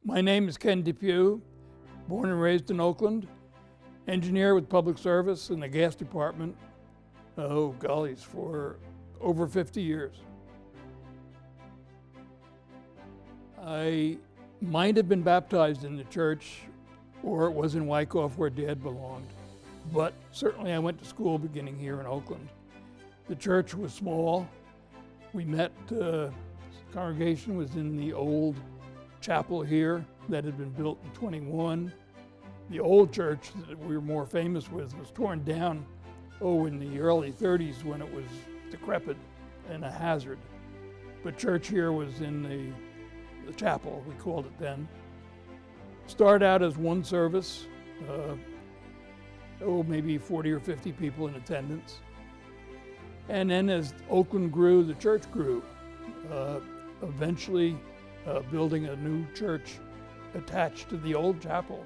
My name is Ken Depew, born and raised in Oakland, engineer with public service in the gas department, for over 50 years. I might have been baptized in the church, or it was in Wyckoff where Dad belonged, but certainly I went to school beginning here in Oakland. The church was small. We met, the congregation was in the old chapel here that had been built in 21. The old church that we were more famous with was torn down, in the early 30s when it was decrepit and a hazard. But church here was in the chapel, we called it then. Started out as one service, maybe 40 or 50 people in attendance. And then as Oakland grew, the church grew. Eventually building a new church attached to the old chapel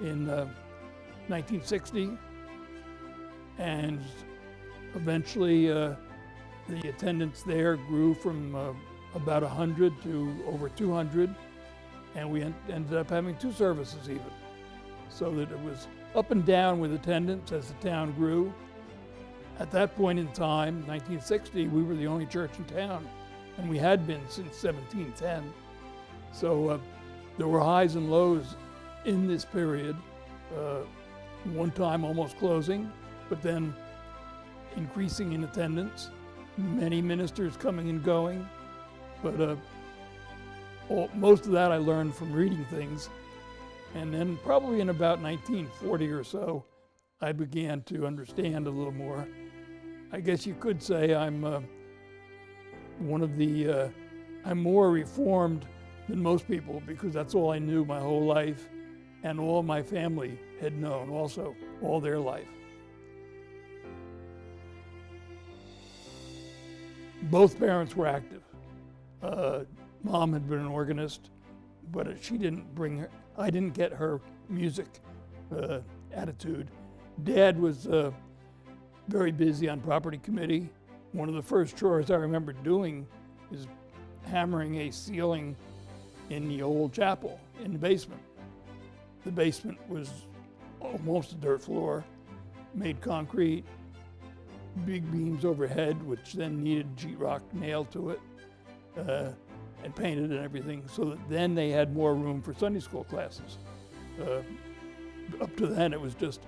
in 1960. And eventually the attendance there grew from about 100 to over 200. And we ended up having two services even. So that it was up and down with attendance as the town grew. At that point in time, 1960, we were the only church in town, and we had been since 1710. So there were highs and lows in this period. One time almost closing, but then increasing in attendance, many ministers coming and going. But most of that I learned from reading things. And then probably in about 1940 or so, I began to understand a little more. I guess you could say I'm I'm more reformed than most people because that's all I knew my whole life, and all my family had known also all their life. Both parents were active. Mom had been an organist, but I didn't get her music attitude. Dad was very busy on property committee. One of the first chores I remember doing is hammering a ceiling in the old chapel in the basement. The basement was almost a dirt floor, made concrete, big beams overhead, which then needed sheetrock nailed to it, and painted and everything, so that then they had more room for Sunday school classes. Up to then, it was just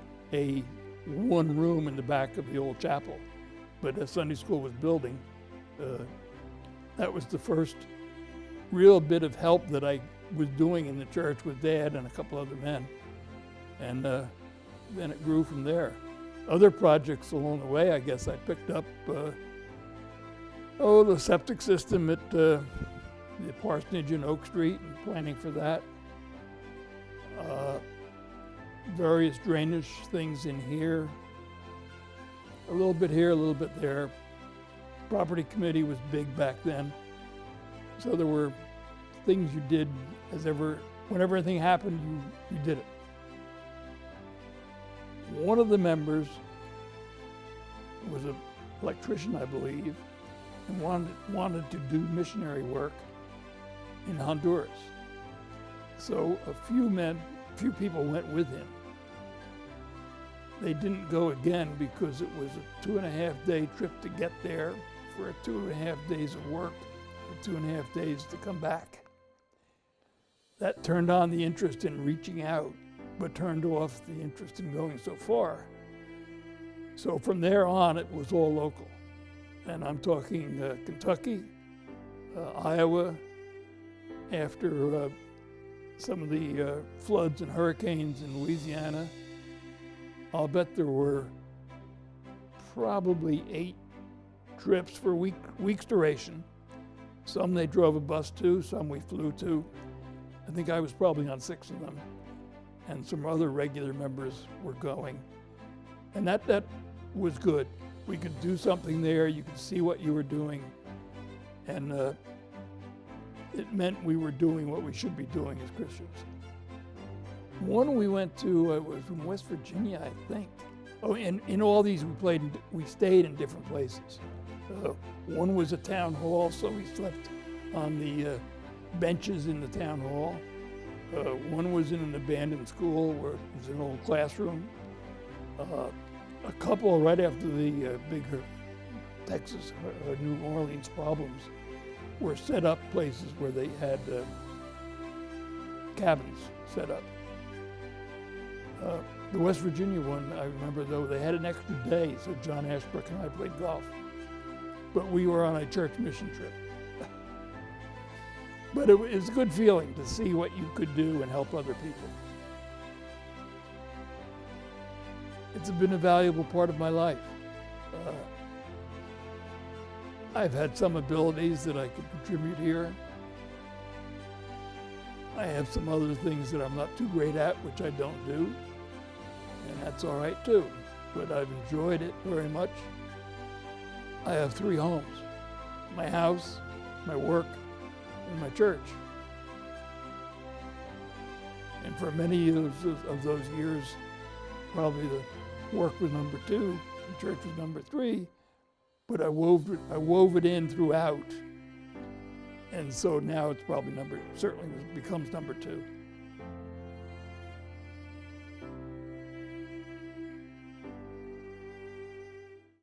one room in the back of the old chapel. But as Sunday school was building, that was the first real bit of help that I was doing in the church with Dad and a couple other men. And then it grew from there. Other projects along the way, I guess I picked up, the septic system at the parsonage in Oak Street and planning for that. Various drainage things in here. A little bit here, a little bit there. Property committee was big back then. So there were things you did whenever anything happened, you did it. One of the members was an electrician, I believe, and wanted to do missionary work in Honduras. So a few people went with him. They didn't go again because it was a 2.5-day trip to get there for 2.5 days of work, for 2.5 days to come back. That turned on the interest in reaching out, but turned off the interest in going so far. So from there on, it was all local. And I'm talking Kentucky, Iowa, after some of the floods and hurricanes in Louisiana. I'll bet there were probably 8 trips for week's duration. Some they drove a bus to, some we flew to. I think I was probably on 6 of them. And some other regular members were going. And that was good. We could do something there, you could see what you were doing. And it meant we were doing what we should be doing as Christians. One we went to was in West Virginia, I think. In all these we stayed in different places. One was a town hall, so we slept on the benches in the town hall. One was in an abandoned school where it was an old classroom. A couple right after the big Texas or New Orleans problems were set up places where they had cabins set up. The West Virginia one, I remember though, they had an extra day, so John Ashbrook and I played golf. But we were on a church mission trip. But it was a good feeling to see what you could do and help other people. It's been a valuable part of my life. I've had some abilities that I could contribute here. I have some other things that I'm not too great at, which I don't do, and that's all right too. But I've enjoyed it very much. I have 3 homes: my house, my work, and my church. And for many of those years, probably the work was number 2, the church was number 3, but I wove it in throughout. And so now it's probably certainly becomes number 2.